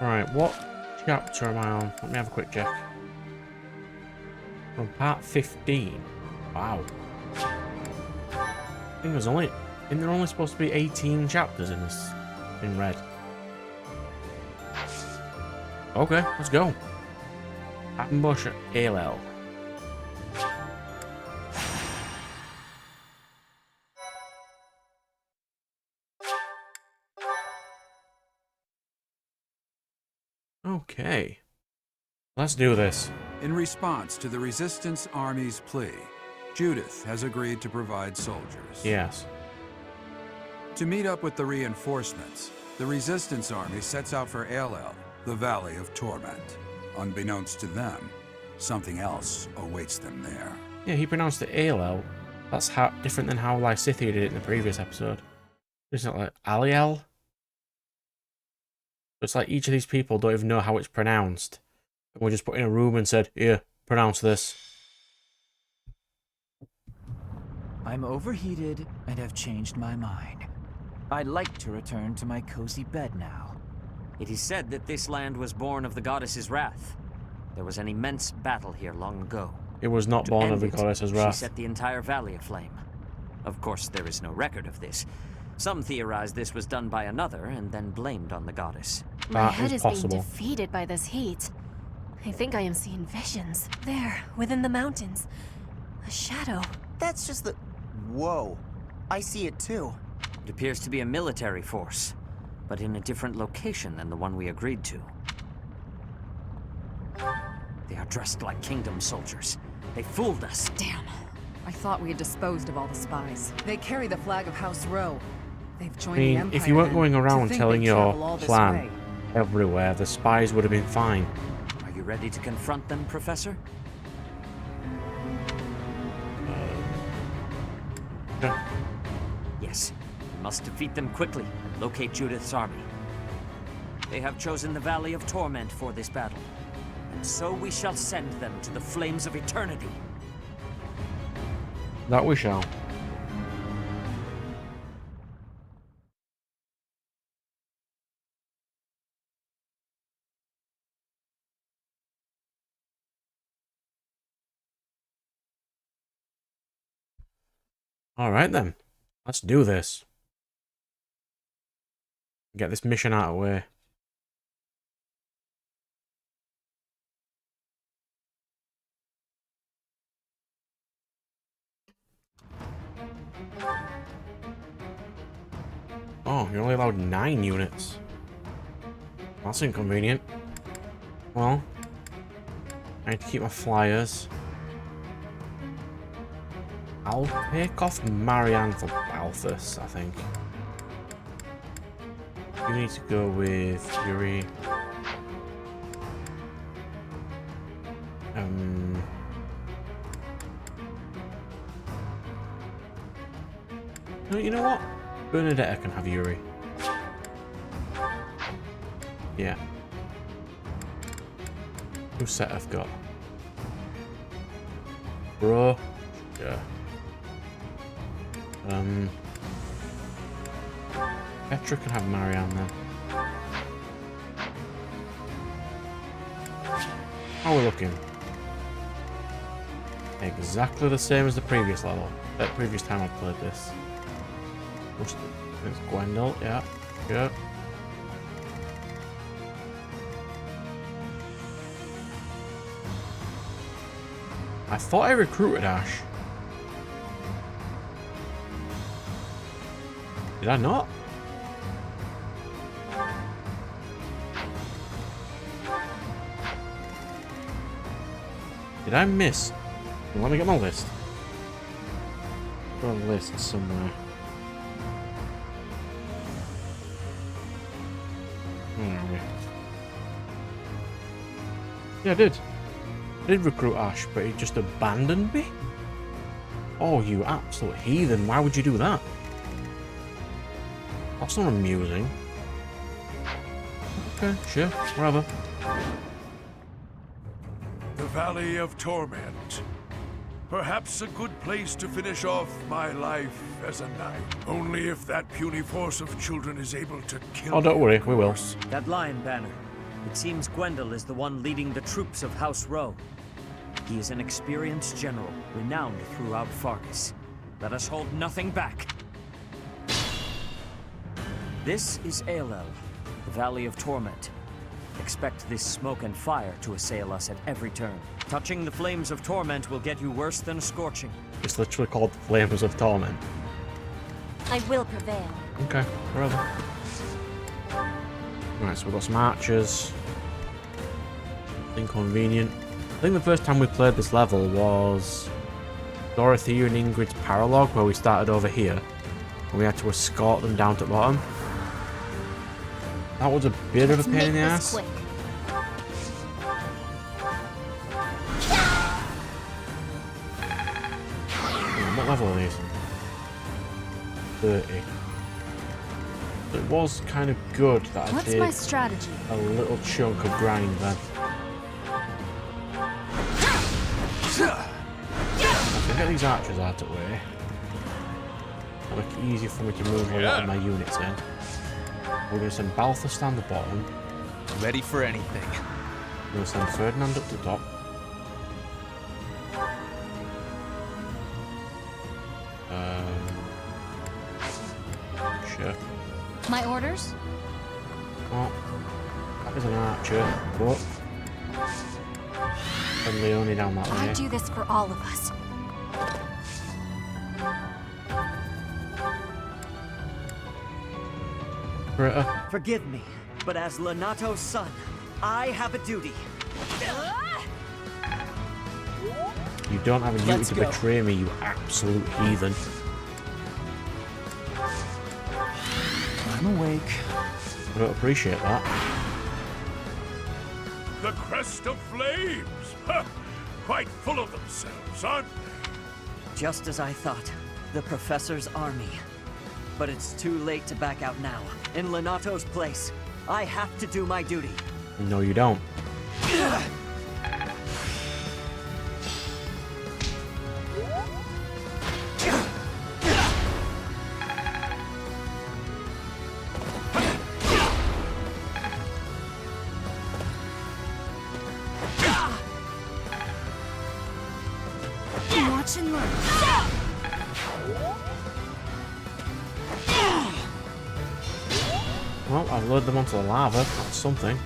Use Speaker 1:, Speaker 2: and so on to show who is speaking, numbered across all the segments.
Speaker 1: Right, what chapter am I on? Let me have a quick check. From part 15. Wow. I think there are only supposed to be 18 chapters in this, in red. Okay, let's go. Ambush at Alel. Okay. Let's do this.
Speaker 2: In response to the Resistance Army's plea, Judith has agreed to provide soldiers.
Speaker 1: Yes.
Speaker 2: To meet up with the reinforcements, the Resistance Army sets out for Alel, the Valley of Torment. Unbeknownst to them, something else awaits them there.
Speaker 1: Yeah, he pronounced it Alel. That's different than how Lysithea did it in the previous episode. Isn't it like Aliel? It's like each of these people don't even know how it's pronounced. And we just put in a room and said, here, pronounce this.
Speaker 3: I'm overheated and have changed my mind. I'd like to return to my cozy bed now.
Speaker 4: It is said that this land was born of the goddess's wrath. There was an immense battle here long ago.
Speaker 1: It was not born of the goddess's wrath.
Speaker 4: She set the entire valley aflame. Of course, there is no record of this. Some theorize this was done by another and then blamed on the goddess.
Speaker 5: My head is being defeated by this heat. I think I am seeing visions. There, within the mountains. A shadow.
Speaker 6: That's just the... Whoa. I see it too.
Speaker 4: It appears to be a military force, but in a different location than the one we agreed to. They are dressed like kingdom soldiers. They fooled us.
Speaker 7: Damn. I thought we had disposed of all the spies. They carry the flag of House Row. They've joined the Empire.
Speaker 1: If you weren't going around telling your plan
Speaker 7: way.
Speaker 1: everywhere, the spies would have been fine.
Speaker 4: Are you ready to confront them, Professor?
Speaker 1: Yeah.
Speaker 4: Yes. We must defeat them quickly and locate Judith's army. They have chosen the Valley of Torment for this battle. And so we shall send them to the flames of eternity.
Speaker 1: That we shall. Alright then. Let's do this. Get this mission out of the way. Oh, you're only allowed 9 units. That's inconvenient. Well, I need to keep my flyers. I'll pick off Marianne for Balthus, I think. You need to go with Yuri. No, you know what? Bernadetta can have Yuri. Yeah. Who's set I've got? Bro. Yeah. Petra can have Marianne then. How are we looking? Exactly the same as the previous level. Previous time I played this. It's Gwendol, yeah. Yeah. I thought I recruited Ash. Did I not? Did I miss? Let me get my list. Got a list somewhere. Where are we? Yeah, I did. I did recruit Ash, but he just abandoned me? Oh, you absolute heathen. Why would you do that? That's not amusing. Okay, sure, whatever.
Speaker 8: The Valley of Torment. Perhaps a good place to finish off my life as a knight. Only if that puny force of children is able to kill
Speaker 1: Oh, don't worry, we will.
Speaker 4: That lion banner. It seems Gwendol is the one leading the troops of House Rowe. He is an experienced general, renowned throughout Fargus. Let us hold nothing back. This is Aelel, the Valley of Torment. Expect this smoke and fire to assail us at every turn. Touching the flames of torment will get you worse than a scorching.
Speaker 1: It's literally called the Flames of Torment.
Speaker 5: I will prevail.
Speaker 1: Okay, whatever. Right, so we've got some archers. Inconvenient. I think the first time we played this level was Dorothea and Ingrid's Paralogue, where we started over here. And we had to escort them down to the bottom. That was a bit of a pain in the ass.
Speaker 5: Quick.
Speaker 1: What level are these? 30. It was kind of good that I did
Speaker 5: my strategy?
Speaker 1: a little chunk of grind then. I can get these archers out of the way. That'll make it easier for me to move a lot of my units in. We're going to send Balthus down the bottom.
Speaker 3: Ready for anything.
Speaker 1: We're going to send Ferdinand up the top. Sure.
Speaker 5: My orders?
Speaker 1: Oh, that is an archer, but send Leone down that way.
Speaker 5: I do this for all of us.
Speaker 1: Britta.
Speaker 4: Forgive me, but as Lenato's son, I have a duty.
Speaker 1: You don't have a duty to betray me, you absolute heathen.
Speaker 3: I'm awake.
Speaker 1: I don't appreciate that.
Speaker 8: The Crest of Flames! Ha! Quite full of themselves, aren't they?
Speaker 4: Just as I thought, the Professor's army. But it's too late to back out now. In Lenato's place, I have to do my duty.
Speaker 1: No, you don't.
Speaker 5: Watch and learn.
Speaker 1: Well, I've lured them onto the lava. That's something.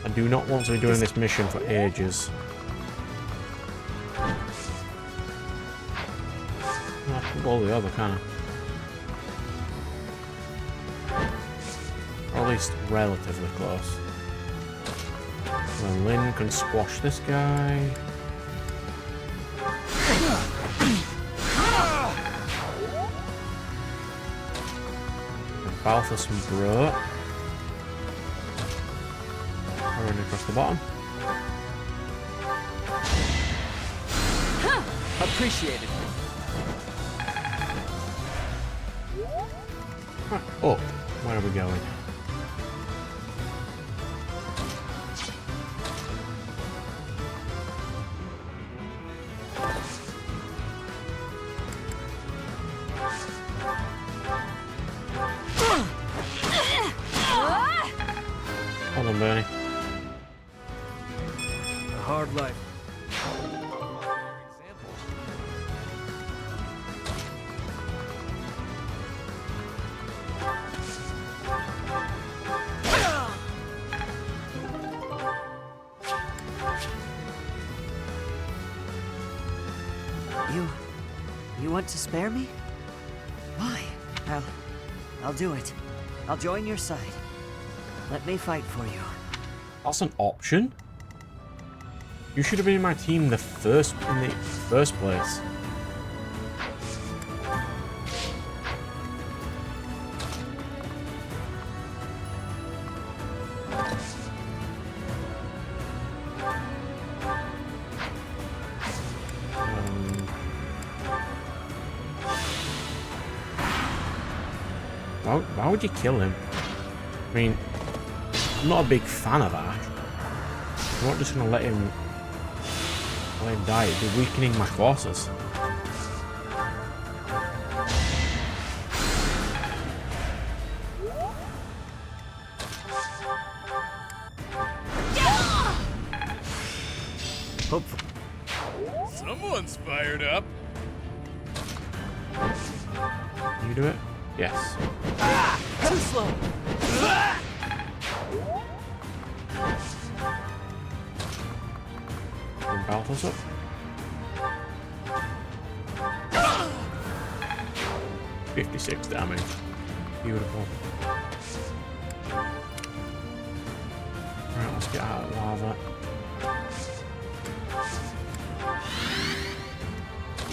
Speaker 1: I do not want to be doing this mission for ages. I can go the other, can I? Or at least relatively close. Well, Lynn can squash this guy. And Balthus and Bro. Running across the bottom.
Speaker 3: Appreciated.
Speaker 1: Up. Where are we going? Hold on, Bernie.
Speaker 4: A hard life. You want to spare me? Why? I'll do it. I'll join your side. Let me fight for you.
Speaker 1: That's an option. You should have been in my team in the first place. Why would you kill him? I mean, I'm not a big fan of Ash. I'm not just gonna let him die. It'd be weakening my forces.
Speaker 3: Hopefully.
Speaker 8: Someone's fired up.
Speaker 1: Can you do it? Yes.
Speaker 3: Too slow.
Speaker 1: Bring Balthus up. $56 damage. Beautiful. Right, let's get out of lava.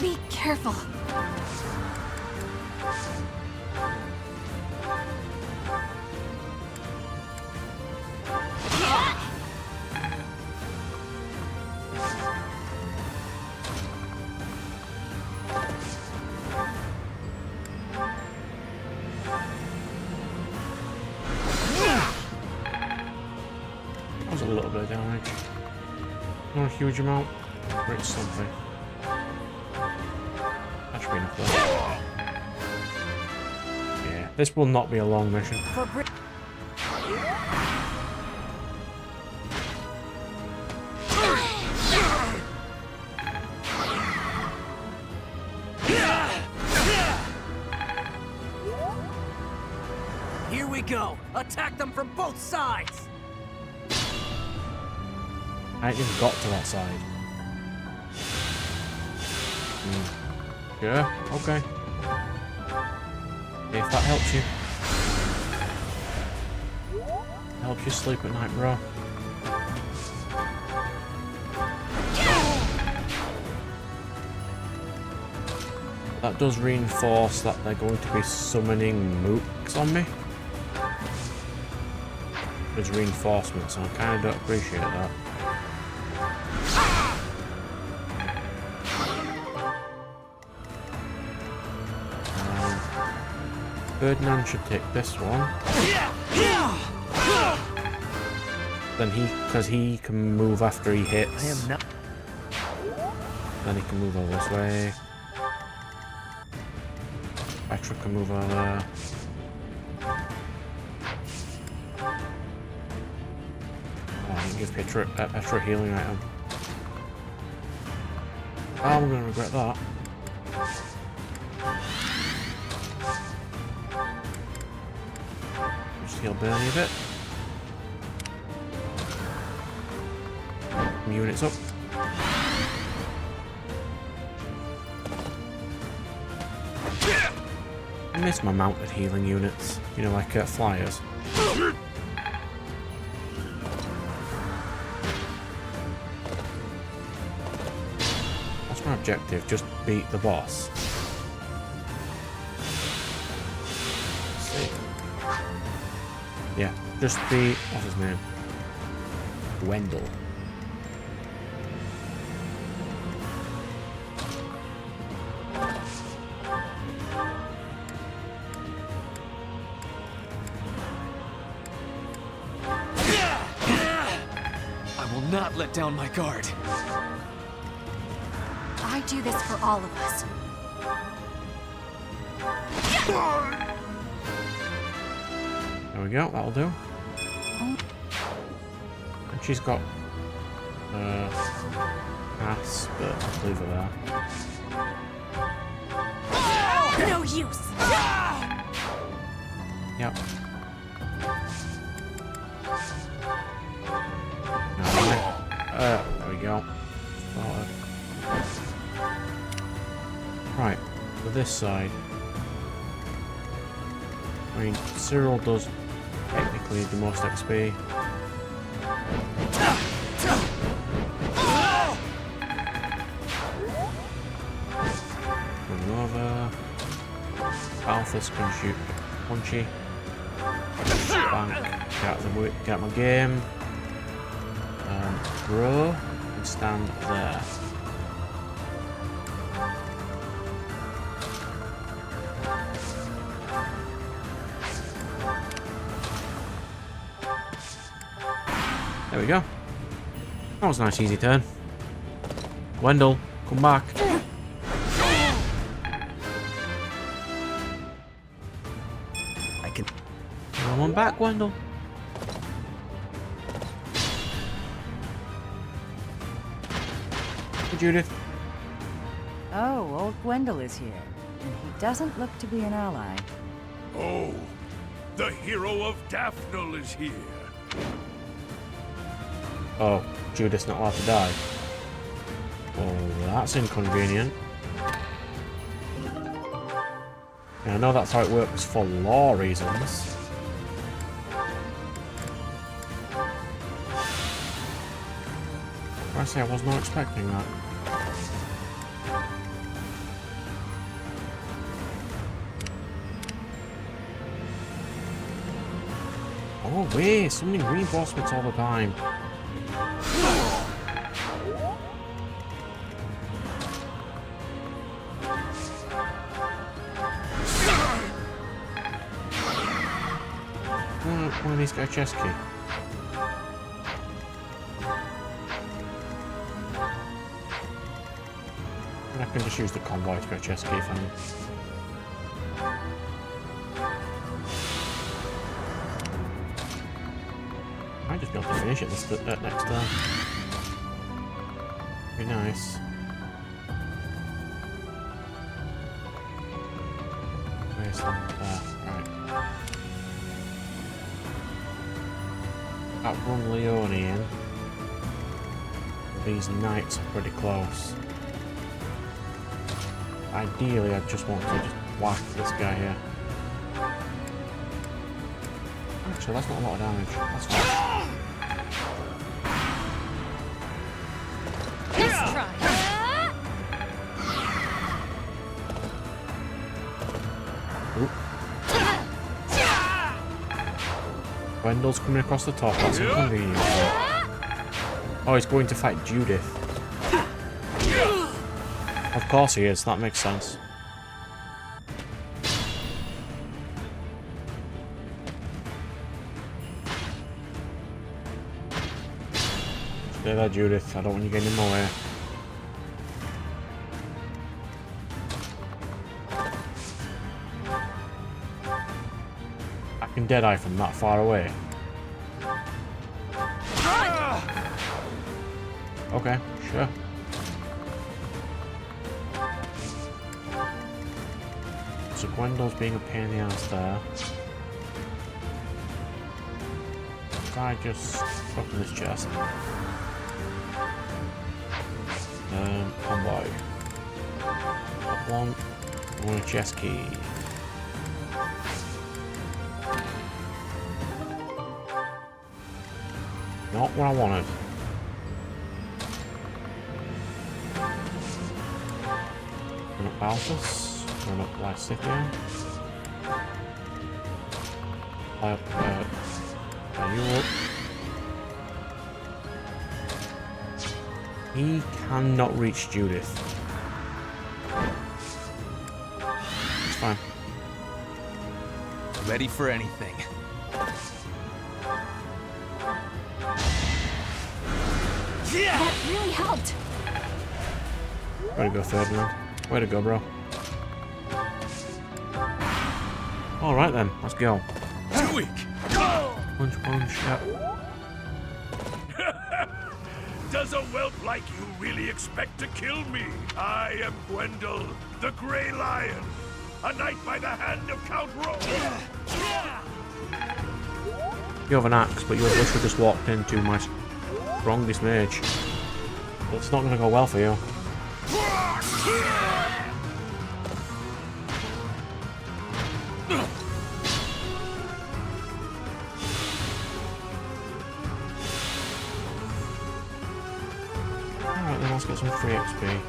Speaker 5: Be careful.
Speaker 1: That was a little bit of damage. Not a huge amount, but it's something. That should be enough though. Yeah, this will not be a long mission.
Speaker 3: Here we go. Attack them from both sides.
Speaker 1: I ain't even got to that side. Yeah, okay. If that helps you. Helps you sleep at night, bro. That does reinforce that they're going to be summoning mooks on me. There's reinforcements, and I kind of don't appreciate that. Ferdinand should take this one. Then because he can move after he hits.
Speaker 3: I am not.
Speaker 1: Then he can move over this way. Petra can move over there. Oh, I didn't give Petra a healing item. Oh, I'm gonna regret that. Just heal Bernie a bit. Units up. I miss my mounted healing units. You know, like flyers. What's my objective? Just beat the boss. Let's see. Yeah, just beat. What's his name? Wendell.
Speaker 3: Not let down my guard.
Speaker 5: I do this for all of us.
Speaker 1: There we go, that'll do. And she's got pass, but I'll leave her there.
Speaker 5: No use.
Speaker 1: Yep. There we go. Started. Right, for this side. I mean, Cyril does technically the most XP. Move over. Balthus can shoot punchy. Bang. Get out my game. Bro can stand there. There we go. That was a nice easy turn. Wendell, come back.
Speaker 6: I can...
Speaker 1: Come on back, Wendell. Hey, Judith.
Speaker 7: Oh, old Gwendol is here. And he doesn't look to be an ally.
Speaker 8: Oh, the hero of Daphne is here.
Speaker 1: Oh, Judith's not allowed to die. Oh, that's inconvenient. Yeah, I know that's how it works for law reasons. I say I was not expecting that. Oh wait, summoning reinforcements all the time. One of these got a chest key. And I can just use the convoy to get a chest key if I need. Might just be able to finish it this next turn. Be nice. Where's that? Right. Outrun Leone in. These knights are pretty close. Ideally, I just want to just whack this guy here. Actually, that's not a lot of damage. That's fine.
Speaker 5: Let's try.
Speaker 1: Oop. Wendell's coming across the top. That's inconvenient. Oh, he's going to fight Judith. Of course he is. That makes sense. Stay there, Judith. I don't want you getting in my way. I can deadeye from that far away. Okay, sure. So Gwendol's being a pain in the ass there. If I just open this chest. Convoy. Got one. I want a chest key. Not what I wanted. Run up Balthus. Run up Lysithia. Fly up, you up. He cannot reach Judith. It's fine.
Speaker 6: Ready for anything.
Speaker 5: That really helped.
Speaker 1: Way to go, Ferdinand. Way to go, bro. Alright then, let's go.
Speaker 8: Too weak.
Speaker 1: Punch, punch, yep.
Speaker 8: Does a whelp like you really expect to kill me? I am Gwendol, the Grey Lion, a knight by the hand of Count Rowe.
Speaker 1: You have an axe, but you have literally just walked into my strongest mage. It's not going to go well for you. Alright then, let's get some free XP.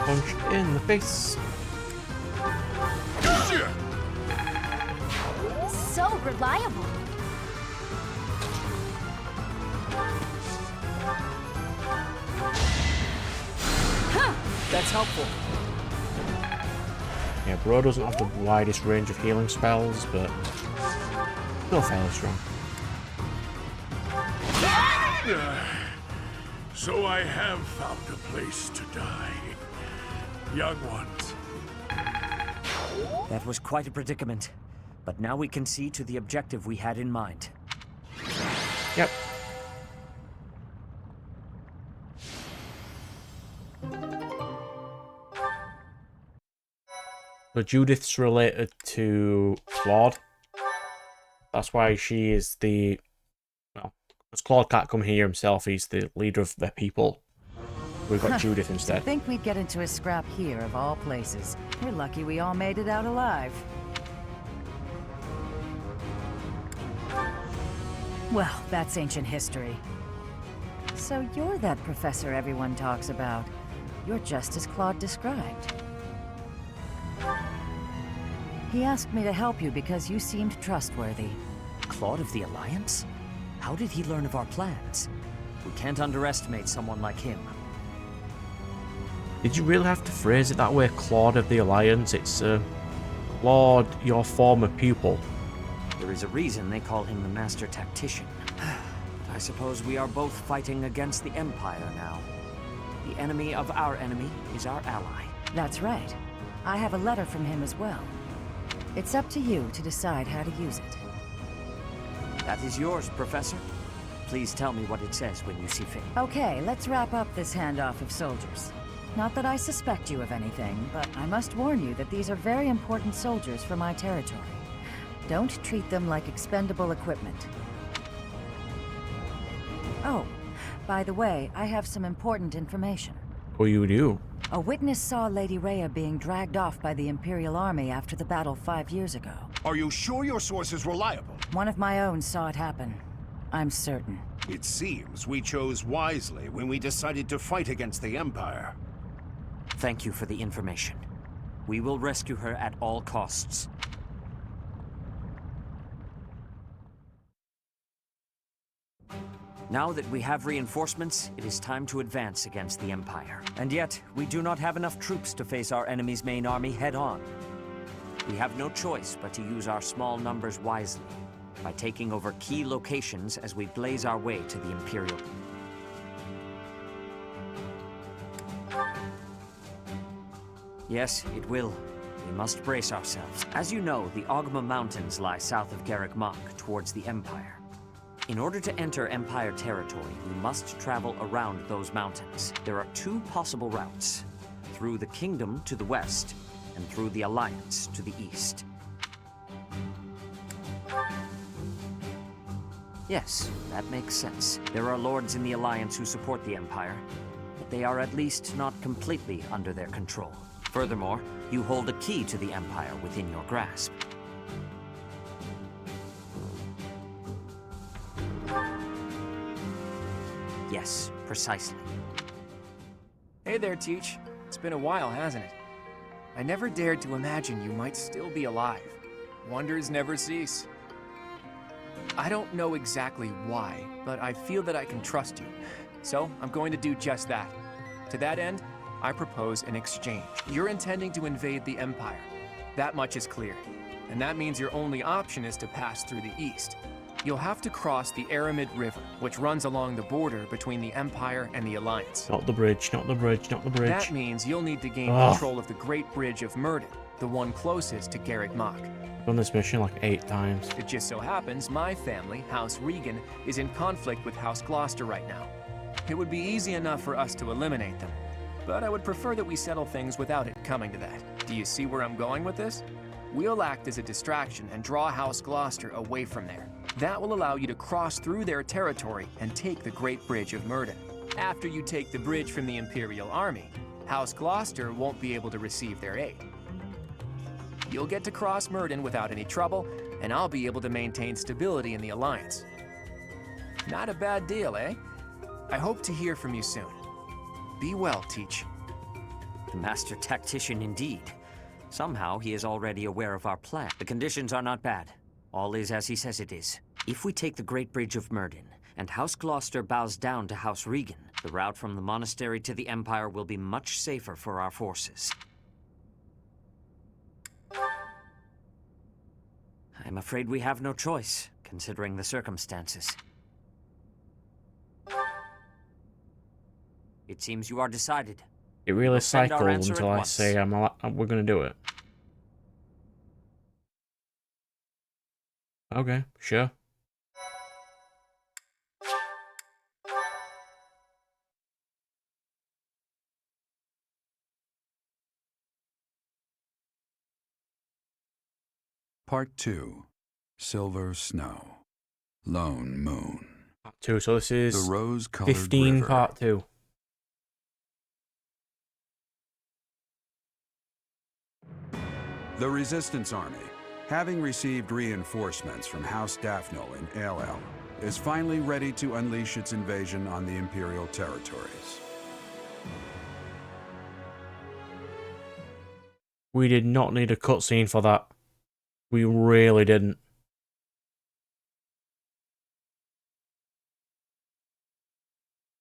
Speaker 1: Punch in the face.
Speaker 5: So reliable.
Speaker 3: That's helpful.
Speaker 1: Yeah, Bro doesn't have the widest range of healing spells, but still fairly strong.
Speaker 8: So I have found a place to die. Young ones.
Speaker 4: That was quite a predicament. But now we can see to the objective we had in mind.
Speaker 1: Yep. So Judith's related to Claude. That's why she is the... Well, because Claude can't come here himself, he's the leader of the people. We've got Judith
Speaker 7: I
Speaker 1: instead.
Speaker 7: think we'd get into a scrap here of all places. We're lucky we all made it out alive. Well, that's ancient history. So you're that professor everyone talks about. You're just as Claude described. He asked me to help you because you seemed trustworthy.
Speaker 4: Claude of the Alliance? How did he learn of our plans? We can't underestimate someone like him.
Speaker 1: Did you really have to phrase it that way, Claude of the Alliance? It's, Claude, your former pupil.
Speaker 4: There is a reason they call him the Master Tactician. But I suppose we are both fighting against the Empire now. The enemy of our enemy is our ally.
Speaker 7: That's right. I have a letter from him as well. It's up to you to decide how to use it.
Speaker 4: That is yours, Professor. Please tell me what it says when you see fit.
Speaker 7: Okay, let's wrap up this handoff of soldiers. Not that I suspect you of anything, but I must warn you that these are very important soldiers for my territory. Don't treat them like expendable equipment. Oh, by the way, I have some important information.
Speaker 1: What do you do?
Speaker 7: A witness saw Lady Rhea being dragged off by the Imperial Army after the battle 5 years ago.
Speaker 9: Are you sure your source is reliable?
Speaker 7: One of my own saw it happen. I'm certain.
Speaker 9: It seems we chose wisely when we decided to fight against the Empire.
Speaker 4: Thank you for the information. We will rescue her at all costs. Now that we have reinforcements, it is time to advance against the Empire. And yet, we do not have enough troops to face our enemy's main army head-on. We have no choice but to use our small numbers wisely, by taking over key locations as we blaze our way to the Imperial. Yes, it will. We must brace ourselves. As you know, the Ogma Mountains lie south of Garreg Mach, towards the Empire. In order to enter Empire territory, we must travel around those mountains. There are two possible routes: through the Kingdom to the west, and through the Alliance to the east. Yes, that makes sense. There are lords in the Alliance who support the Empire, but they are at least not completely under their control. Furthermore, you hold a key to the Empire within your grasp. Yes, precisely.
Speaker 10: Hey there, Teach. It's been a while, hasn't it? I never dared to imagine you might still be alive. Wonders never cease. I don't know exactly why, but I feel that I can trust you. So, I'm going to do just that. To that end, I propose an exchange. You're intending to invade the Empire. That much is clear. And that means your only option is to pass through the east. You'll have to cross the Aramid River, which runs along the border between the Empire and the Alliance.
Speaker 1: Not the bridge, not the bridge, not the bridge.
Speaker 10: That means you'll need to gain control of the Great Bridge of Murden, the one closest to Garreg Mach.
Speaker 1: Done this mission like 8 times.
Speaker 10: It just so happens my family, House Regan, is in conflict with House Gloucester right now. It would be easy enough for us to eliminate them, but I would prefer that we settle things without it coming to that. Do you see where I'm going with this? We'll act as a distraction and draw House Gloucester away from there. That will allow you to cross through their territory and take the Great Bridge of Murden. After you take the bridge from the Imperial Army, House Gloucester won't be able to receive their aid. You'll get to cross Murden without any trouble, and I'll be able to maintain stability in the Alliance. Not a bad deal, eh? I hope to hear from you soon. Be well, Teach.
Speaker 4: The Master Tactician indeed. Somehow he is already aware of our plan. The conditions are not bad. All is as he says it is. If we take the Great Bridge of Murden, and House Gloucester bows down to House Regan, The route from the monastery to the Empire will be much safer for our forces. I'm afraid we have no choice, considering the circumstances. It seems you are decided.
Speaker 1: It really
Speaker 4: We'll send our
Speaker 1: cycles
Speaker 4: answer
Speaker 1: until
Speaker 4: at
Speaker 1: I
Speaker 4: once.
Speaker 1: say we're gonna do it. Okay, sure.
Speaker 2: Part 2. Silver Snow. Lone Moon.
Speaker 1: Part 2, so this
Speaker 2: The
Speaker 1: is
Speaker 2: rose-colored
Speaker 1: 15
Speaker 2: river.
Speaker 1: part 2.
Speaker 2: The Resistance Army, having received reinforcements from House Daphnel in Aelel, is finally ready to unleash its invasion on the Imperial territories.
Speaker 1: We did not need a cutscene for that. We really didn't.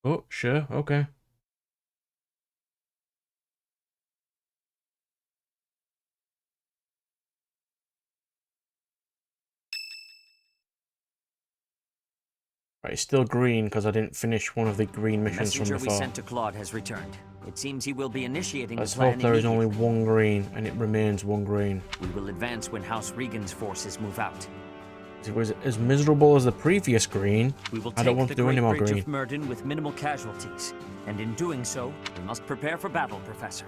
Speaker 1: Oh, sure, okay. Right, it's still green because I didn't finish one of the green
Speaker 4: The
Speaker 1: missions from
Speaker 4: messenger we
Speaker 1: before.
Speaker 4: sent to Claude has returned. It seems he will be initiating
Speaker 1: Let's
Speaker 4: the plan
Speaker 1: hope there is only
Speaker 4: immediately.
Speaker 1: one green, and it remains one green.
Speaker 4: We will advance when House Regan's forces move out.
Speaker 1: If it was as miserable as the previous green,
Speaker 4: We will
Speaker 1: I don't
Speaker 4: take
Speaker 1: want
Speaker 4: the
Speaker 1: to do
Speaker 4: Great
Speaker 1: any more
Speaker 4: Bridge
Speaker 1: green.
Speaker 4: of Myrddin with minimal casualties. And in doing so, we must prepare for battle, Professor.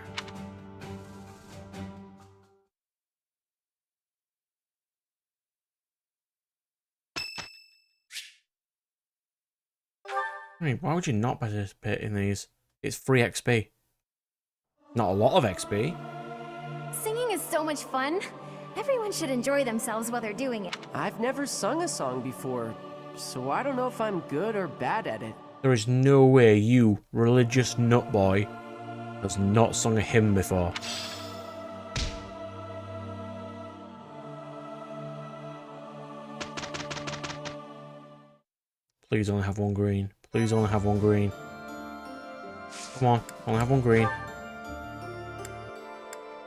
Speaker 1: I mean, why would you not participate in these? It's free XP. Not a lot of XP.
Speaker 11: Singing is so much fun. Everyone should enjoy themselves while they're doing it.
Speaker 12: I've never sung a song before, so I don't know if I'm good or bad at it.
Speaker 1: There is no way you, religious nutboy, has not sung a hymn before. Please only have one green. Please only have one green. Come on, only have one green.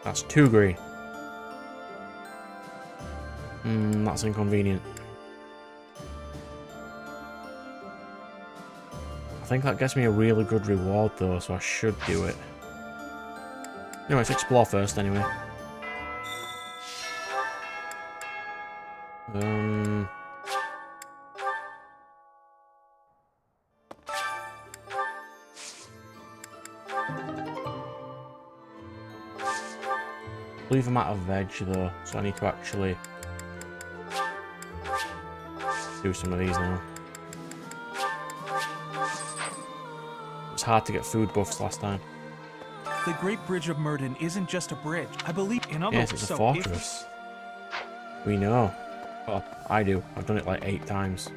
Speaker 1: That's two green. That's inconvenient. I think that gets me a really good reward though, so I should do it. Anyway, let's explore first anyway. I believe I'm out of veg though, so I need to actually do some of these now. It was hard to get food buffs last time.
Speaker 13: The Great Bridge of Myrddin isn't just a bridge. I believe in other
Speaker 1: Yes, it's a fortress. We know. Well, I do. I've done it like 8 times.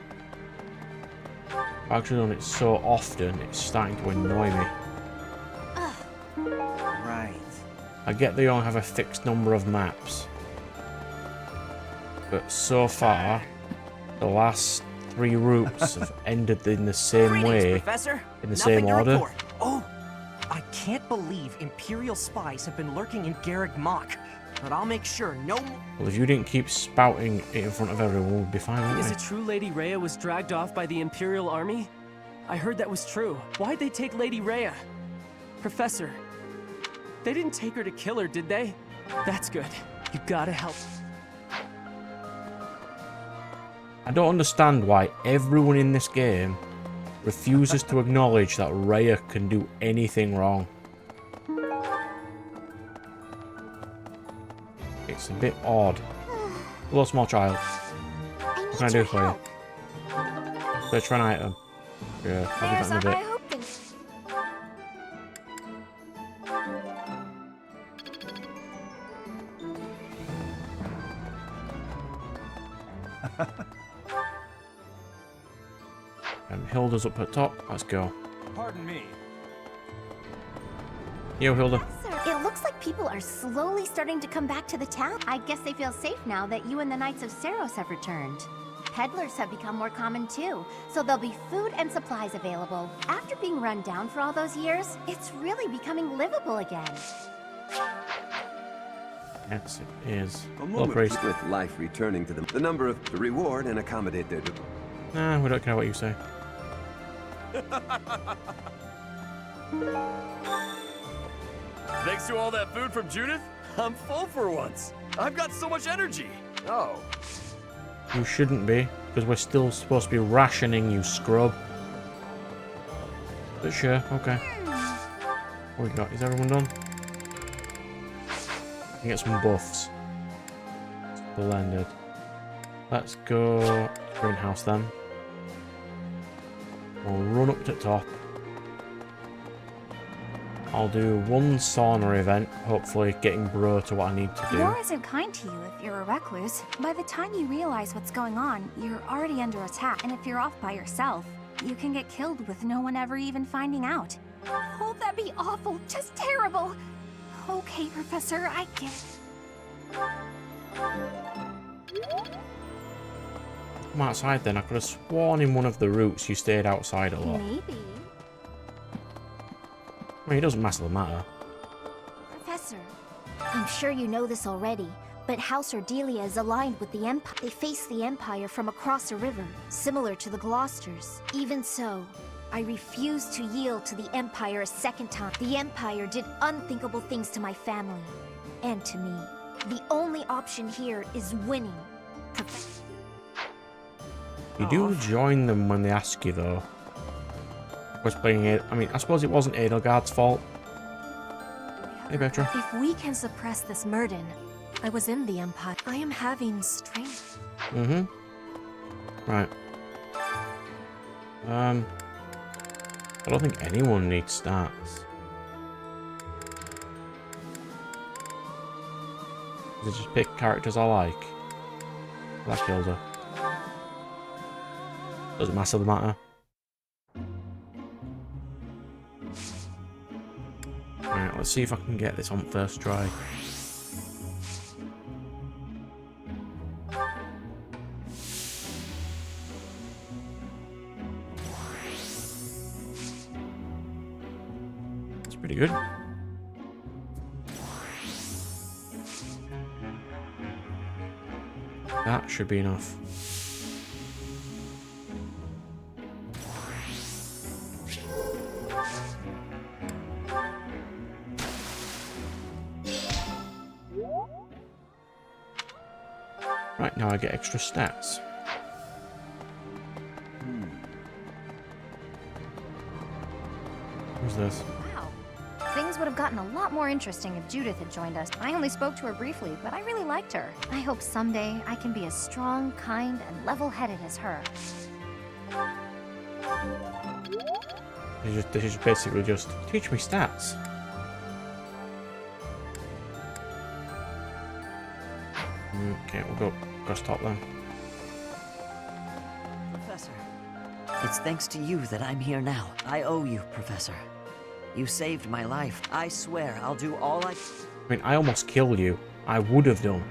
Speaker 1: I've actually done it so often, it's starting to annoy me.
Speaker 6: Right.
Speaker 1: I get they only have a fixed number of maps. But so far, the last 3 routes have ended in the same way,
Speaker 6: Professor.
Speaker 1: in the same order.
Speaker 6: Report. Oh, I can't believe Imperial spies have been lurking in Garreg Mach. But I'll make sure no more.
Speaker 1: Well, if you didn't keep spouting it in front of everyone, we'd be fine, wouldn't
Speaker 12: Is
Speaker 1: we?
Speaker 12: it true Lady Rhea was dragged off by the Imperial Army? I heard that was true. Why'd they take Lady Rhea? Professor, they didn't take her to kill her, did they? That's good. You gotta help.
Speaker 1: I don't understand why everyone in this game refuses to acknowledge that Rhea can do anything wrong. It's a bit odd. Hello, small child. What can I do for you? Search for an item. Yeah, I'll do that in a bit. Hilda's up at top. Let's go.
Speaker 13: Pardon me.
Speaker 1: Yo, Hilda.
Speaker 11: It looks like people are slowly starting to come back to the town. I guess they feel safe now that you and the Knights of Seros have returned. peddlers have become more common too, so there'll be food and supplies available. After being run down for all those years, it's really becoming livable again.
Speaker 1: Yes, it is.
Speaker 14: A moment with life returning to them. The number of to reward and accommodate their...
Speaker 1: Nah, we don't care what you say.
Speaker 15: Thanks to all that food from Judith, I'm full for once. I've got so much energy. Oh.
Speaker 1: You shouldn't be, because we're still supposed to be rationing, you scrub. But sure, okay. What we got? Is everyone done? We get some buffs. Splendid. Let's go greenhouse then. We'll run up to the top. I'll do one sauna event, hopefully getting bro to what I need to do.
Speaker 16: War isn't kind to you if you're a recluse. By the time you realize what's going on, you're already under attack. And if you're off by yourself, you can get killed with no one ever even finding out.
Speaker 11: Oh, that'd be awful. Just terrible.
Speaker 16: Okay, Professor, I get it.
Speaker 1: I'm outside then. I could have sworn in one of the routes you stayed outside a lot.
Speaker 11: Maybe.
Speaker 1: I mean, it doesn't matter.
Speaker 11: Professor, I'm sure you know this already, but House Ordelia is aligned with the Empire. They face the Empire from across a river, similar to the Gloucesters. Even so, I refuse to yield to the Empire a second time. The Empire did unthinkable things to my family, and to me. The only option here is winning.
Speaker 1: You do join them when they ask you, though. Was playing it. I mean, I suppose it wasn't Edelgard's fault. Hey, Petra.
Speaker 5: If we can suppress this Murden, I was in the Empire. I am having strength.
Speaker 1: Right. I don't think anyone needs stats. Does it just pick characters I like? That killed her. Doesn't matter. Alright, let's see if I can get this on first try. That's pretty good. That should be enough. Right, now I get extra stats. Who's this?
Speaker 16: Wow. Things would have gotten a lot more interesting if Judith had joined us. I only spoke to her briefly, but I really liked her. I hope someday I can be as strong, kind, and level-headed as her.
Speaker 1: This is basically just teach me stats. Okay, we'll go across top then.
Speaker 17: Professor, it's thanks to you that I'm here now. I owe you, Professor. You saved my life. I swear I'll do all I
Speaker 1: mean, I almost killed you. I would have done.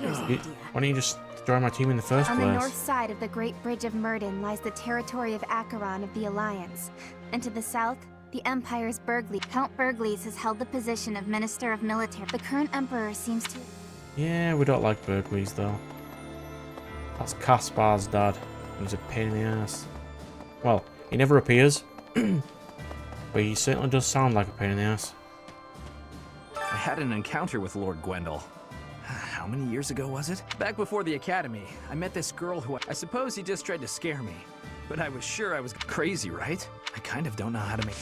Speaker 11: Here's an idea.
Speaker 1: Why don't you just join my team in the first place?
Speaker 11: On the north side of the Great Bridge of Murden lies the territory of Acheron of the Alliance. And to the south, the Empire's Burgleys. Count Burgleys has held the position of Minister of Military. The current Emperor seems to...
Speaker 1: Yeah, we don't like Burgleys, though. That's Caspar's dad. He's a pain in the ass. Well, he never appears. But he certainly does sound like a pain in the ass.
Speaker 3: I had an encounter with Lord Gwendol. How many years ago was it? Back before the academy, I met this girl who I suppose he just tried to scare me. But I was sure I was crazy, right? I kind of don't know how to make...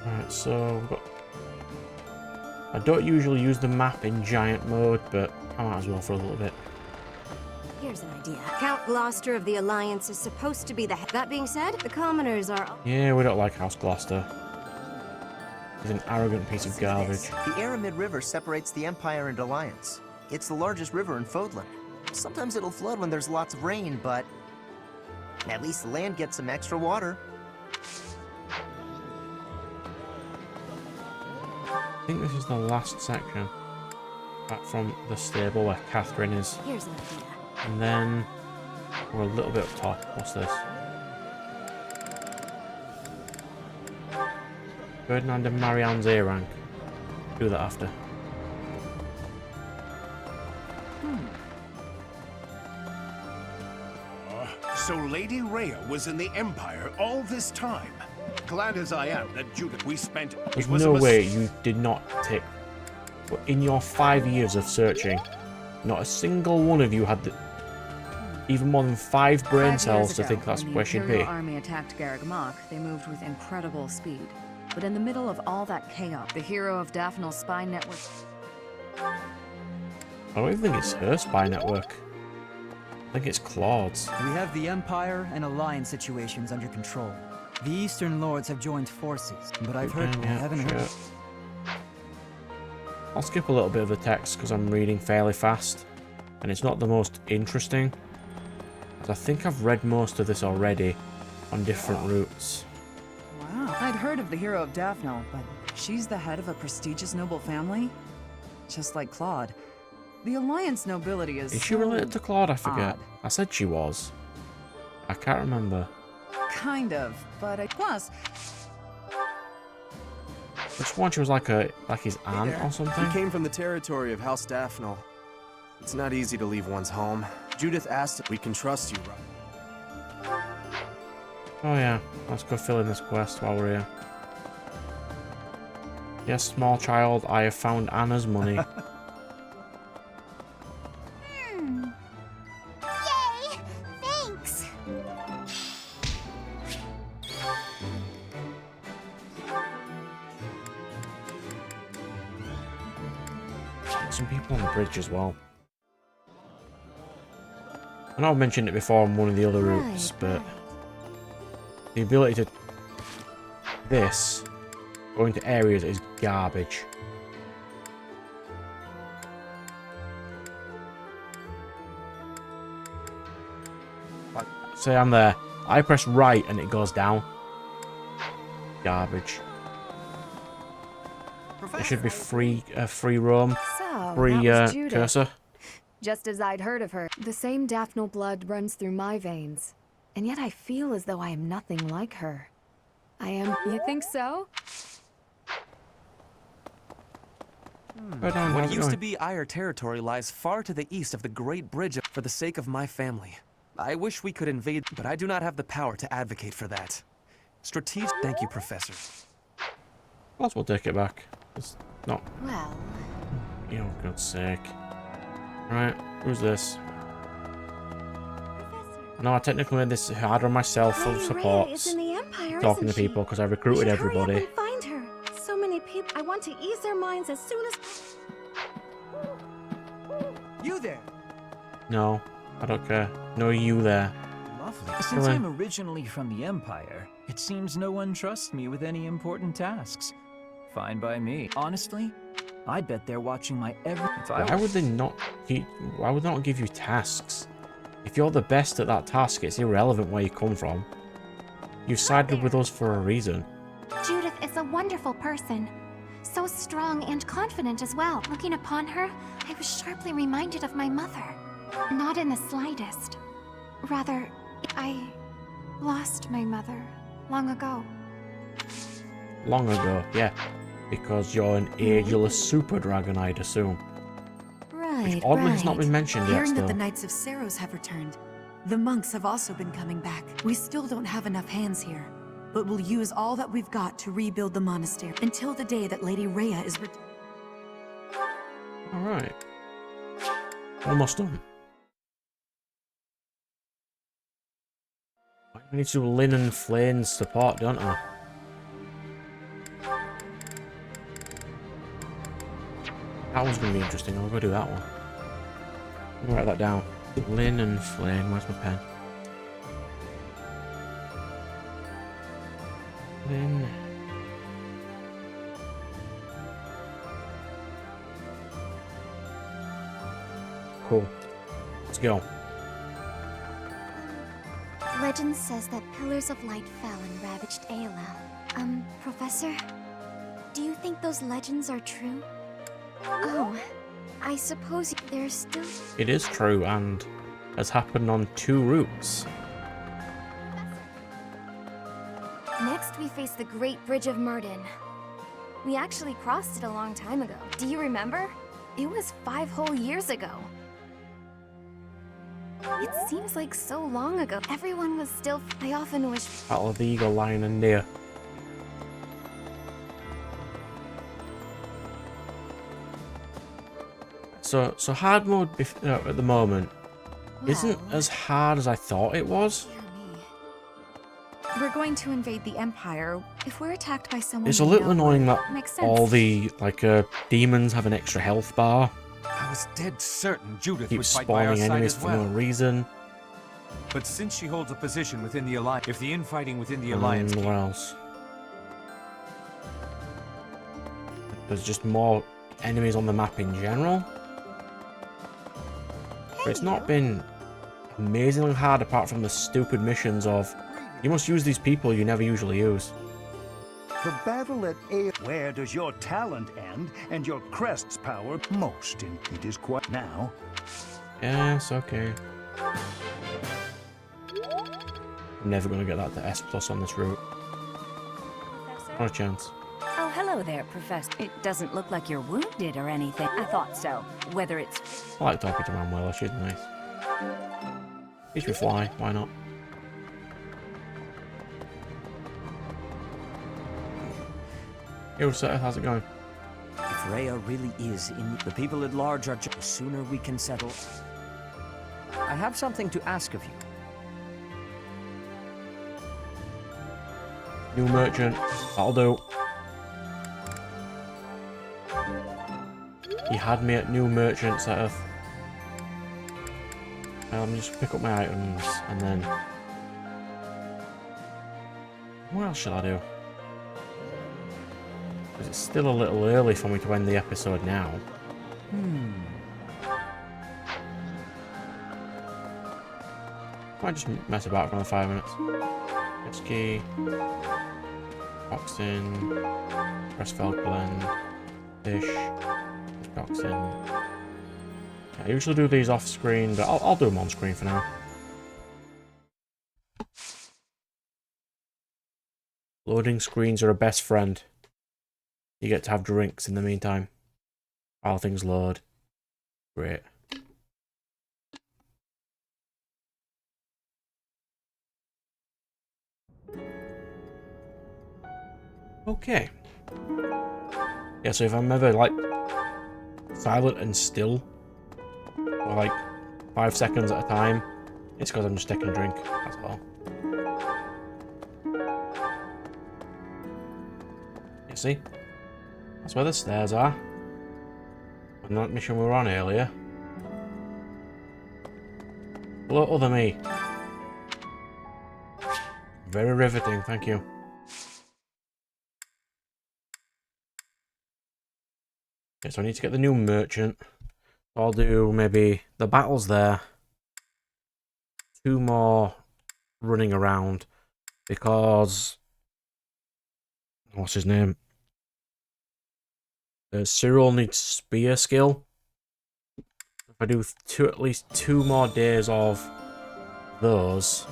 Speaker 1: Alright, so we've got... I don't usually use the map in giant mode, but I might as well for a little bit.
Speaker 18: Here's an idea. Count Gloucester of the Alliance is supposed to be the head. That being said, the commoners are...
Speaker 1: Yeah, we don't like House Gloucester. He's an arrogant piece of garbage.
Speaker 6: The Aramid River separates the Empire and Alliance. It's the largest river in Fodlan. Sometimes it'll flood when there's lots of rain, but at least the land gets some extra water.
Speaker 1: I think this is the last section. Back from the stable where Catherine is.
Speaker 18: Here's an idea.
Speaker 1: And then we're a little bit up top. What's this? Ferdinand and Marianne's A rank. Do that after.
Speaker 9: So Lady Rhea was in the Empire all this time. Glad as I am that Judith we spent.
Speaker 1: There's no way you did not take. In your 5 years of searching, not a single one of you had even more than 5 brain cells to think that's where she'd be.
Speaker 7: When the Imperial army attacked Garreg Mach, they moved with incredible speed. But in the middle of all that chaos, the hero of Daphnal's spy network...
Speaker 1: I don't even think it's her spy network. I think it's Claude's.
Speaker 19: We have the Empire and Alliance situations under control. The Eastern Lords have joined forces, but I've heard we haven't heard.
Speaker 1: I'll skip a little bit of the text because I'm reading fairly fast, and it's not the most interesting. As I think I've read most of this already on different routes.
Speaker 7: Wow. I'd heard of the hero of Daphnal, but she's the head of a prestigious noble family? Just like Claude. The Alliance nobility is
Speaker 1: she related to Claude? I forget.
Speaker 7: odd.
Speaker 1: I said she was. I can't remember.
Speaker 7: Kind of, but plus...
Speaker 1: Which one? She was like his aunt or something?
Speaker 10: We came from the territory of House Daphnal. It's not easy to leave one's home. Judith asked if we can trust you, right?
Speaker 1: Oh yeah, let's go fill in this quest while we're here. Yes, small child, I have found Anna's money.
Speaker 11: Yay! Thanks!
Speaker 1: Some people on the bridge as well. I know I've mentioned it before on one of the other routes, but the ability to go into areas is garbage. Like, say I'm there, I press right and it goes down. Garbage. It should be free roam, free cursor.
Speaker 5: Just as I'd heard of her, the same Daphnal blood runs through my veins. And yet I feel as though I am nothing like her. I am... You think so?
Speaker 10: What used to be Ire territory lies far to the east of the Great Bridge for the sake of my family. I wish we could invade, but I do not have the power to advocate for that. Strategic... Thank you, Professor.
Speaker 1: Plus we'll take it back. It's not...
Speaker 11: Well...
Speaker 1: You know, for God's sake. Right, who's this? No, I technically made this harder on myself for supports. Talking to people because I recruited everybody.
Speaker 18: Hurry up and find her. So many people. I want to ease their minds as soon as.
Speaker 19: You there?
Speaker 1: No, I don't care. No, you there.
Speaker 13: Lovely. Since I'm originally from the Empire, it seems no one trusts me with any important tasks. Fine by me. Honestly, I bet they're watching my every...
Speaker 1: Why would they not give you tasks? If you're the best at that task, it's irrelevant where you come from. You sided with us for a reason.
Speaker 11: Judith is a wonderful person. So strong and confident as well. Looking upon her, I was sharply reminded of my mother. Not in the slightest. Rather, I lost my mother long ago.
Speaker 1: Long ago, yeah. Because you're an ageless super dragon, I'd assume.
Speaker 20: Right,
Speaker 1: Which oddly has not been mentioned yet
Speaker 20: Hearing
Speaker 1: still.
Speaker 20: that the Knights of Seros have returned. The monks have also been coming back. We still don't have enough hands here, but we'll use all that we've got to rebuild the monastery until the day that Lady Rhea is
Speaker 1: Alright. Almost done. I need to do linen flames support, don't I? That one's going to be interesting. I'll go do that one. I'm going to write that down. Linen flame. Where's my pen? Lin. Cool. Let's go.
Speaker 11: Legend says that pillars of light fell and ravaged Aelel. Professor? Do you think those legends are true? Oh, I suppose there's still...
Speaker 1: It is true and has happened on 2 routes.
Speaker 16: Next, we face the Great Bridge of Myrden. We actually crossed it a long time ago. Do you remember? It was 5 whole years ago. It seems like so long ago. Everyone was still... I often wish...
Speaker 1: Battle of the Eagle, Lion and Deer. So hard mode at the moment isn't as hard as I thought it was.
Speaker 20: We're going to invade the Empire. If we're attacked by someone,
Speaker 1: It's a little annoying that
Speaker 20: makes sense.
Speaker 1: all the demons have an extra health bar.
Speaker 21: I was dead certain Judith
Speaker 1: Keep
Speaker 21: would fight by our
Speaker 1: spawning
Speaker 21: side
Speaker 1: enemies
Speaker 21: as
Speaker 1: for
Speaker 21: well.
Speaker 1: no reason.
Speaker 21: But since she holds a position within the Alliance, if the infighting within the
Speaker 1: And
Speaker 21: Alliance...
Speaker 1: what else? There's just more enemies on the map in general. But it's not been amazingly hard apart from the stupid missions of you must use these people you never usually use.
Speaker 22: The battle at where does your talent end and your crest's power most? And it is quite now.
Speaker 1: Yes, okay. I'm never going to get that to S+ on this route. Not a chance.
Speaker 7: Oh, hello there, Professor. It doesn't look like you're wounded or anything. I thought so. Whether it's...
Speaker 1: I like talking to Manuela, she's nice. Teach me fly, why not? Yo, Seth, how's it going?
Speaker 4: If Rhea really is in, the people at large are just... The sooner we can settle... I have something to ask of you.
Speaker 1: New merchant, that'll do. He had me at new merchant, Seth. Let me just pick up my items and then... What else should I do? Because it's still a little early for me to end the episode now. Might just mess about for another 5 minutes. Whiskey, Boxing, Pressfeld Blend, Fish, Boxing. I usually do these off screen, but I'll do them on screen for now. Loading screens are a best friend. You get to have drinks in the meantime while things load. Great. Okay. Yeah, so if I'm ever like silent and still for like 5 seconds at a time, it's because I'm just taking a drink as well. You see? That's where the stairs are. And that mission we were on earlier. Hello, other me. Very riveting, thank you. Okay, so I need to get the new merchant. I'll do maybe the battles there. 2 more running around. Because... What's his name? Cyril needs spear skill. If I do at least 2 more days of those,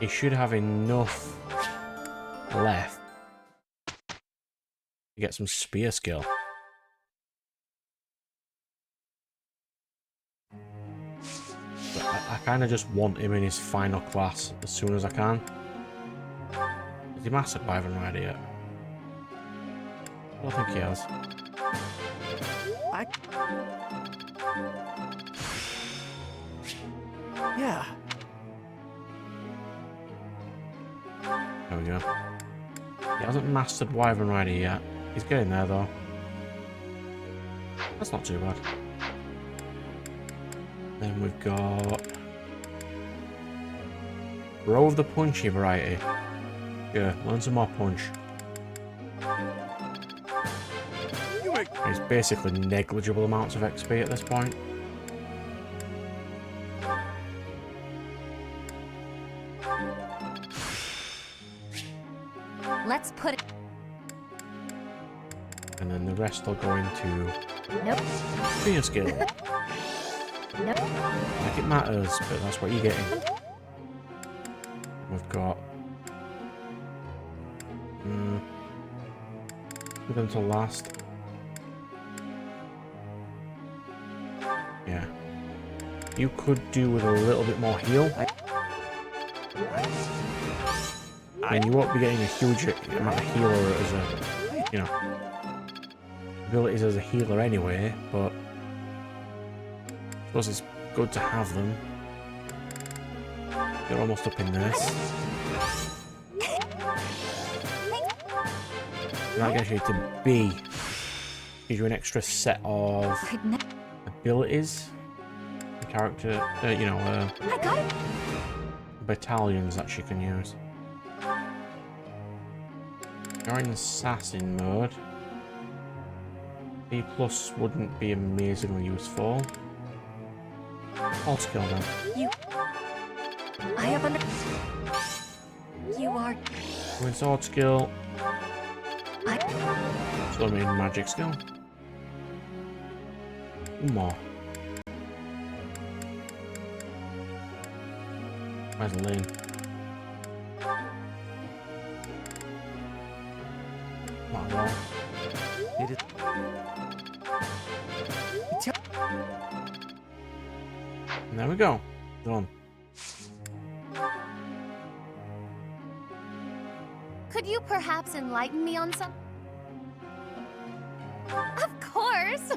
Speaker 1: he should have enough left to get some spear skill. But I kind of just want him in his final class as soon as I can. Has he mastered Wyvern Rider yet? I don't think he has.
Speaker 12: Yeah.
Speaker 1: There we go. He hasn't mastered Wyvern Rider yet. He's getting there though. That's not too bad. Then we've got Row of the Punchy variety. Yeah, learn some more punch. It's basically negligible amounts of XP at this point.
Speaker 16: Let's put it...
Speaker 1: rest will go into being skill. Like it matters, but that's what you're getting. We've got we're going to last. Yeah. You could do with a little bit more heal. And you won't be getting a huge amount of healer as a, you know, abilities as a healer anyway, but I suppose it's good to have them. You're almost up in this. That gets you to B. Gives you an extra set of abilities. Character, you know, battalions that she can use. You're in assassin mode. B+ wouldn't be amazingly useful. All skill then.
Speaker 18: I have You are.
Speaker 1: With sword skill. So I mean magic skill. More. Where's Lynn? Might as well. And there we go. Done.
Speaker 16: Could you perhaps enlighten me on some? Of course!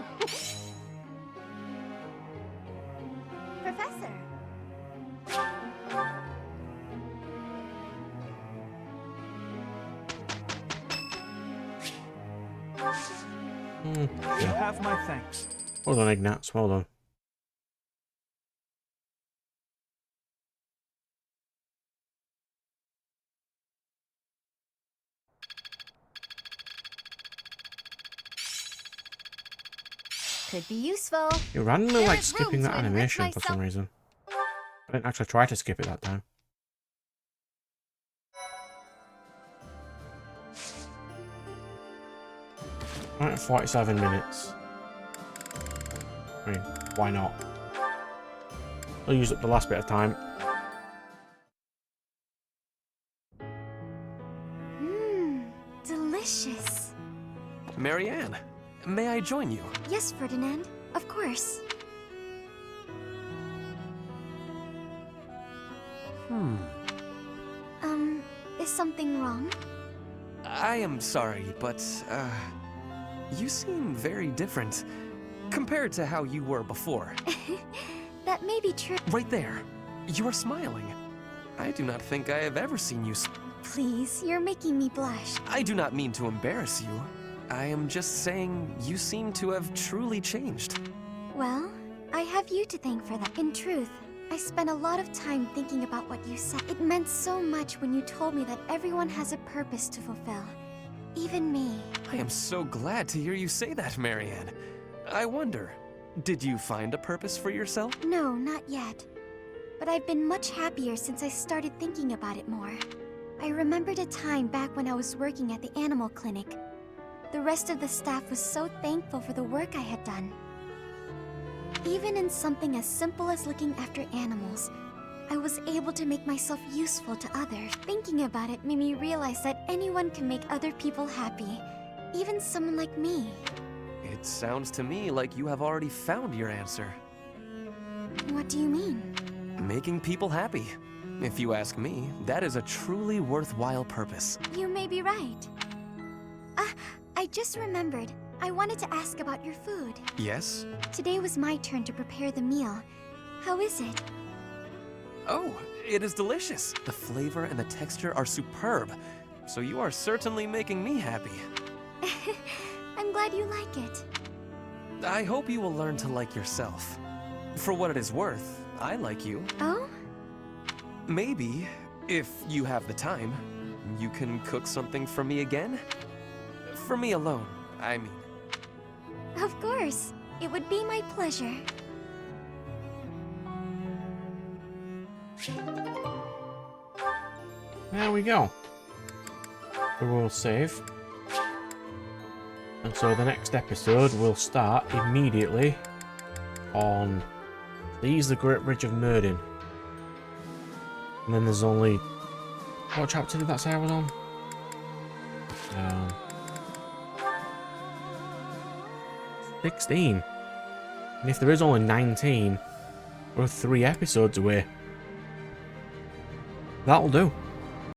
Speaker 16: Professor.
Speaker 1: Yeah.
Speaker 22: Have my thanks.
Speaker 1: Well done, Ignatz. Well done.
Speaker 16: Could be useful.
Speaker 1: You randomly
Speaker 16: There
Speaker 1: like
Speaker 16: is
Speaker 1: skipping
Speaker 16: room
Speaker 1: that
Speaker 16: to enrich
Speaker 1: animation for some
Speaker 16: myself.
Speaker 1: reason. I didn't actually try to skip it that time. Right, 47 minutes. I mean, why not? I'll use up the last bit of time.
Speaker 11: Delicious.
Speaker 10: Marianne, may I join you?
Speaker 11: Yes, Ferdinand. Of course. Is something wrong?
Speaker 10: I am sorry, but, you seem very different compared to how you were before.
Speaker 11: That may be true.
Speaker 10: Right there. You are smiling. I do not think I have ever seen you
Speaker 11: Please, you're making me blush.
Speaker 10: I do not mean to embarrass you. I am just saying you seem to have truly changed.
Speaker 11: Well, I have you to thank for that. In truth, I spent a lot of time thinking about what you said. It meant so much when you told me that everyone has a purpose to fulfill. Even me.
Speaker 10: I am so glad to hear you say that, Marianne. I wonder, did you find a purpose for yourself?
Speaker 11: No, not yet. But I've been much happier since I started thinking about it more. I remembered a time back when I was working at the animal clinic. The rest of the staff was so thankful for the work I had done. Even in something as simple as looking after animals, I was able to make myself useful to others. Thinking about it made me realize that anyone can make other people happy, even someone like me.
Speaker 10: It sounds to me like you have already found your answer.
Speaker 11: What do you mean?
Speaker 10: Making people happy. If you ask me, that is a truly worthwhile purpose.
Speaker 11: You may be right. I just remembered. I wanted to ask about your food.
Speaker 10: Yes?
Speaker 11: Today was my turn to prepare the meal. How is it?
Speaker 10: Oh, it is delicious. The flavor and the texture are superb. So you are certainly making me happy.
Speaker 11: I'm glad you like it.
Speaker 10: I hope you will learn to like yourself. For what it is worth, I like you.
Speaker 11: Oh?
Speaker 10: Maybe, if you have the time, you can cook something for me again? For me alone, I mean.
Speaker 11: Of course. It would be my pleasure.
Speaker 1: There we go. We will save. And So the next episode will start immediately on the Great Bridge of Myrddin. And then there's only... What chapter did that say I was on? 16. And if there is only 19, we're 3 episodes away. That'll do.